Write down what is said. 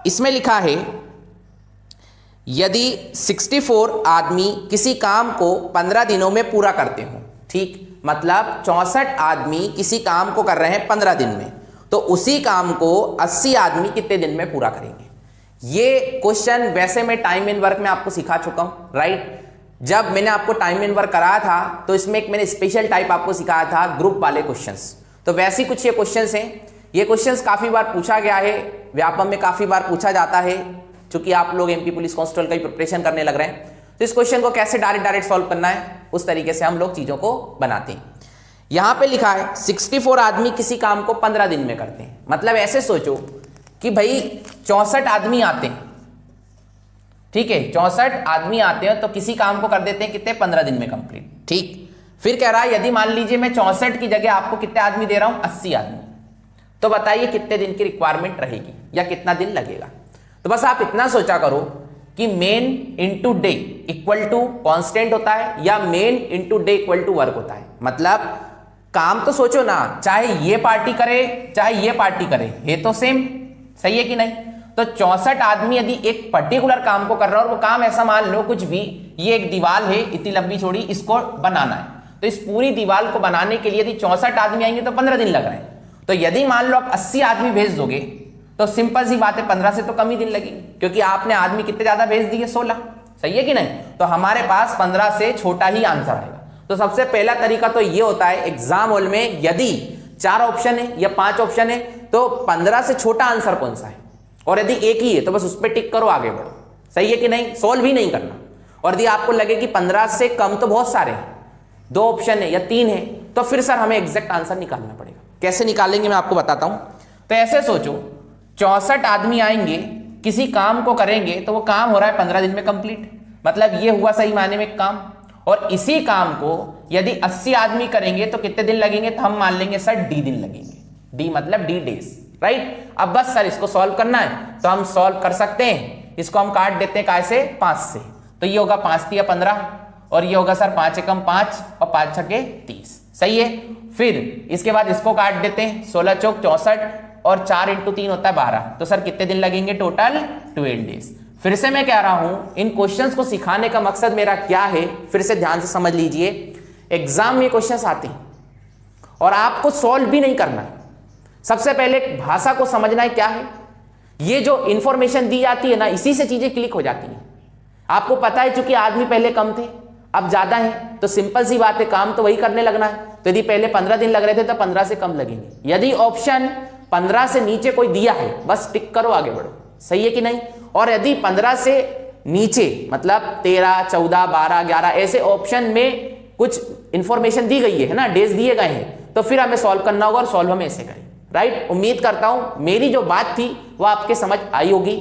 इसमें लिखा है यदि 64 आदमी किसी काम को 15 दिनों में पूरा करते हो, ठीक, मतलब 64 आदमी किसी काम को कर रहे हैं 15 दिन में, तो उसी काम को 80 आदमी कितने दिन में पूरा करेंगे। ये क्वेश्चन वैसे मैं टाइम इन वर्क में आपको सिखा चुका हूं, राइट। जब मैंने आपको टाइम इन वर्क कराया था तो इसमें एक मैंने स्पेशल टाइप आपको सिखाया था, ग्रुप वाले क्वेश्चंस। तो वैसे ही कुछ ये क्वेश्चंस हैं। ये क्वेश्चंस काफी बार पूछा गया है, व्यापम में काफी बार पूछा जाता है, क्योंकि आप लोग एमपी पुलिस कांस्टेबल का प्रिपरेशन करने लग रहे हैं। तो इस क्वेश्चन को कैसे डायरेक्ट सॉल्व करना है, उस तरीके से हम लोग चीजों को बनाते हैं। यहां पे लिखा है 64 आदमी किसी काम को 15 दिन में करते हैं। मतलब ऐसे सोचो कि भाई 64 आदमी आते हैं, ठीक है, 64 आदमी आते हैं तो किसी काम को कर देते हैं कितने, 15 दिन में कंप्लीट, ठीक। फिर कह रहा है यदि मान लीजिए मैं 64 की जगह आपको कितने आदमी दे रहा हूं, 80 आदमी, तो बताइए कितने दिन की रिक्वायरमेंट रहेगी या कितना दिन लगेगा। तो बस आप इतना सोचा करो कि men into day equal to constant होता है या men into day equal to work होता है। मतलब काम तो सोचो ना, चाहे ये पार्टी करे चाहे ये पार्टी करे, ये तो सेम, सही है कि नहीं। तो 64 आदमी यदि एक पर्टिकुलर काम को कर रहा है और वो काम ऐसा मान लो कुछ भी, ये एक दीवार है इतनी लंबी चौड़ी, इसको बनाना है, तो इस पूरी दीवार को बनाने के लिए यदि 64 आदमी आएंगे तो 15 दिन लग रहे हैं। तो यदि मान लो आप 80 आदमी भेज दोगे तो सिंपल सी बात है 15 से तो कम ही दिन लगेंगे, क्योंकि आपने आदमी कितने ज्यादा भेज दिए, 16, सही है कि नहीं। तो हमारे पास 15 से छोटा ही आंसर आएगा। तो सबसे पहला तरीका तो ये होता है एग्जाम हॉल में यदि 4 ऑप्शन है या 5 ऑप्शन है तो 15 से छोटा आंसर कौन सा है, और यदि एक ही है तो बस उस पर टिक करो, आगे बढ़ो, सही है कि नहीं, सॉल्व ही नहीं करना। और यदि आपको लगे कि 15 से कम तो बहुत सारे हैं, 2 ऑप्शन है या 3 है, तो फिर सर हमें एग्जैक्ट आंसर निकालना पड़ेगा। कैसे निकालेंगे मैं आपको बताता हूं। तो ऐसे सोचो 64 आदमी आएंगे किसी काम को करेंगे तो वो काम हो रहा है 15 दिन में कंप्लीट, मतलब ये हुआ सही मायने में काम। और इसी काम को यदि 80 आदमी करेंगे तो कितने दिन लगेंगे, तो हम मान लेंगे सर डी दिन लगेंगे, डी मतलब डी डेज, राइट। अब बस सर इसको सॉल्व करना है तो हम सॉल्व कर सकते हैं। इसको हम काट देते हैं कैसे, 5 से, तो ये होगा 5 तिया 15 और ये होगा सर 5 एकम 5 और 5 छके 30, सही है। फिर इसके बाद इसको काट देते हैं, 16 चौक 64 और 4 इंटू 3 होता है 12, तो सर कितने दिन लगेंगे, टोटल 12 डेज। फिर से मैं कह रहा हूं इन क्वेश्चंस को सिखाने का मकसद मेरा क्या है, फिर से ध्यान से समझ लीजिए। एग्जाम में क्वेश्चंस आते हैं और आपको सॉल्व भी नहीं करना है। सबसे पहले भाषा को समझना है क्या है, ये जो इंफॉर्मेशन दी जाती है ना, इसी से चीजें क्लिक हो जाती हैं। आपको पता है चूंकि आदमी पहले कम थे अब ज्यादा है, तो सिंपल सी बात है काम तो वही करने लगना है। तो यदि पहले 15 दिन लग रहे थे तो 15 से कम लगेंगे। यदि ऑप्शन 15 से नीचे कोई दिया है बस टिक करो, आगे बढ़ो, सही है कि नहीं। और यदि 15 से नीचे मतलब 13, 14, 12, 11 ऐसे ऑप्शन में कुछ इंफॉर्मेशन दी गई है ना, डेज दिए गए हैं, तो फिर हमें सॉल्व करना होगा और सॉल्व हम ऐसे करें, राइट। उम्मीद करता हूं मेरी जो बात थी वो आपके समझ आई होगी।